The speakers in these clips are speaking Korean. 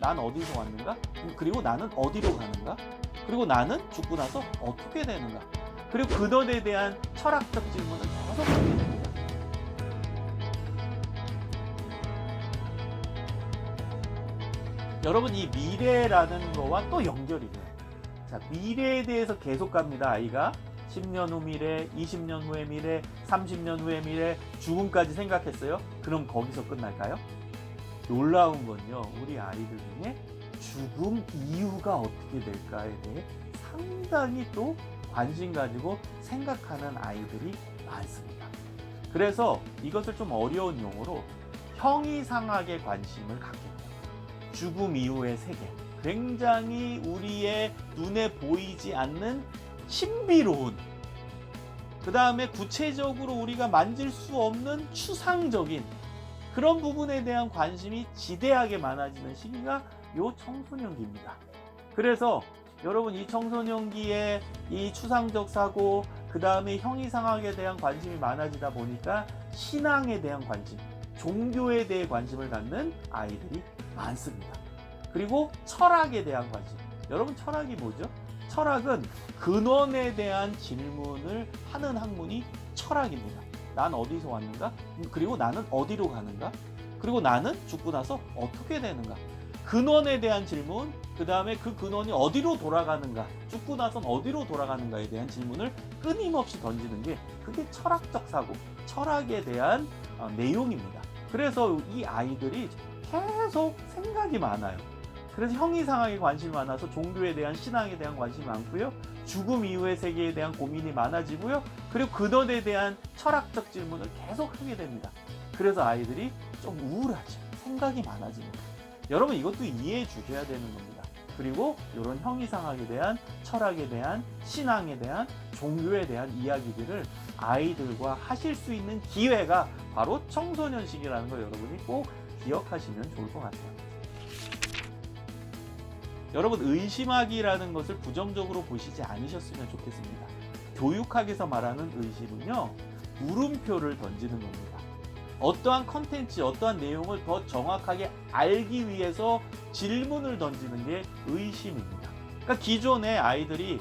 난 어디서 왔는가? 그리고 나는 어디로 가는가? 그리고 나는 죽고 나서 어떻게 되는가? 그리고 근원에 대한 철학적 질문을 계속 하게 됩니다. 여러분, 이 미래라는 거와 또 연결이 돼요. 자, 미래에 대해서 계속 갑니다. 아이가 10년 후 미래, 20년 후의 미래, 30년 후의 미래, 죽음까지 생각했어요. 그럼 거기서 끝날까요? 놀라운 건요, 우리 아이들 중에 죽음 이후가 어떻게 될까에 대해 상당히 또 관심 가지고 생각하는 아이들이 많습니다. 그래서 이것을 좀 어려운 용어로 형이상학에 관심을 갖게 돼요. 죽음 이후의 세계, 굉장히 우리의 눈에 보이지 않는 신비로운, 그 다음에 구체적으로 우리가 만질 수 없는 추상적인 그런 부분에 대한 관심이 지대하게 많아지는 시기가 요 청소년기입니다. 그래서 여러분, 이 청소년기에 이 추상적 사고, 그 다음에 형이상학에 대한 관심이 많아지다 보니까 신앙에 대한 관심, 종교에 대해 관심을 갖는 아이들이 많습니다. 그리고 철학에 대한 관심. 여러분, 철학이 뭐죠? 철학은 근원에 대한 질문을 하는 학문이 철학입니다. 난 어디서 왔는가? 그리고 나는 어디로 가는가? 그리고 나는 죽고 나서 어떻게 되는가? 근원에 대한 질문, 그 다음에 그 근원이 어디로 돌아가는가? 죽고 나선 어디로 돌아가는가에 대한 질문을 끊임없이 던지는 게 그게 철학적 사고, 철학에 대한 내용입니다. 그래서 이 아이들이 계속 생각이 많아요. 그래서 형이상학에 관심이 많아서 종교에 대한, 신앙에 대한 관심이 많고요. 죽음 이후의 세계에 대한 고민이 많아지고요. 그리고 근원에 대한 철학적 질문을 계속 하게 됩니다. 그래서 아이들이 좀 우울하죠. 생각이 많아집니다. 여러분, 이것도 이해해 주셔야 되는 겁니다. 그리고 이런 형이상학에 대한, 철학에 대한, 신앙에 대한, 종교에 대한 이야기들을 아이들과 하실 수 있는 기회가 바로 청소년 시기라는 걸 여러분이 꼭 기억하시면 좋을 것 같아요. 여러분, 의심하기라는 것을 부정적으로 보시지 않으셨으면 좋겠습니다. 교육학에서 말하는 의심은요, 물음표를 던지는 겁니다. 어떠한 컨텐츠, 어떠한 내용을 더 정확하게 알기 위해서 질문을 던지는 게 의심입니다. 그러니까 기존에 아이들이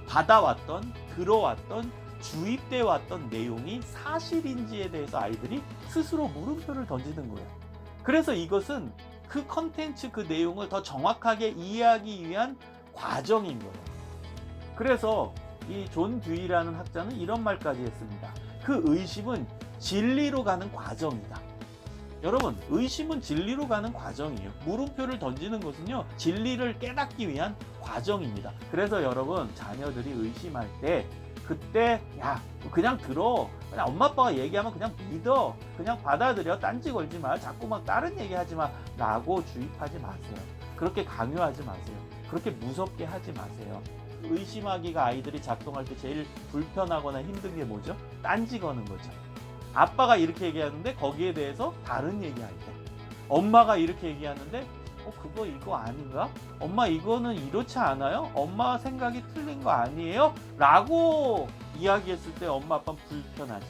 받아왔던, 들어왔던, 주입돼 왔던 내용이 사실인지에 대해서 아이들이 스스로 물음표를 던지는 거예요. 그래서 이것은 그 컨텐츠, 그 내용을 더 정확하게 이해하기 위한 과정인 거예요. 그래서 이 존 듀이라는 학자는 이런 말까지 했습니다. 그 의심은 진리로 가는 과정이다. 여러분, 의심은 진리로 가는 과정이에요. 물음표를 던지는 것은요, 진리를 깨닫기 위한 과정입니다. 그래서 여러분, 자녀들이 의심할 때 그때 그냥 들어, 그냥 엄마 아빠가 얘기하면 그냥 믿어, 그냥 받아들여, 딴지 걸지 마, 자꾸 막 다른 얘기 하지 마 라고 주입하지 마세요. 그렇게 강요하지 마세요. 그렇게 무섭게 하지 마세요. 의심하기가 아이들이 작동할 때 제일 불편하거나 힘든 게 뭐죠? 딴지 거는 거죠. 아빠가 이렇게 얘기하는데 거기에 대해서 다른 얘기할 때, 엄마가 이렇게 얘기하는데 그거 이거 아닌가? 엄마 이거는 이렇지 않아요? 엄마 생각이 틀린 거 아니에요? 라고 이야기했을 때 엄마 아빠는 불편하죠.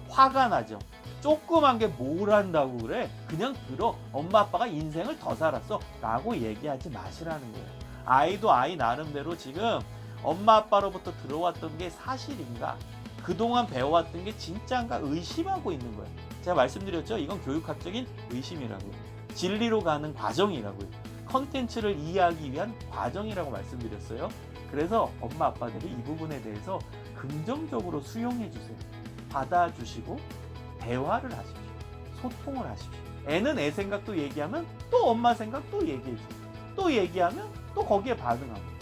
화가 나죠. 조그만 게 뭘 한다고 그래? 그냥 들어. 엄마 아빠가 인생을 더 살았어 라고 얘기하지 마시라는 거예요. 아이도 아이 나름대로 지금 엄마 아빠로부터 들어왔던 게 사실인가? 그동안 배워왔던 게 진짜인가 의심하고 있는 거예요. 제가 말씀드렸죠? 이건 교육학적인 의심이라고요. 진리로 가는 과정이라고요. 컨텐츠를 이해하기 위한 과정이라고 말씀드렸어요. 그래서 엄마 아빠들이 이 부분에 대해서 긍정적으로 수용해 주세요. 받아주시고 대화를 하십시오. 소통을 하십시오. 애는 애 생각도 얘기하면 또 엄마 생각도 얘기해 주고, 또 얘기하면 또 거기에 반응하고,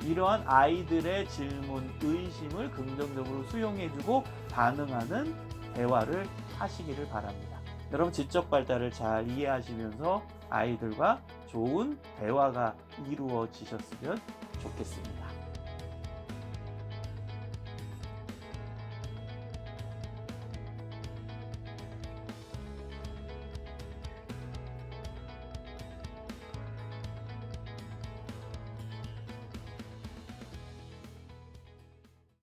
이러한 아이들의 질문, 의심을 긍정적으로 수용해주고 반응하는 대화를 하시기를 바랍니다. 여러분, 지적 발달을 잘 이해하시면서 아이들과 좋은 대화가 이루어지셨으면 좋겠습니다.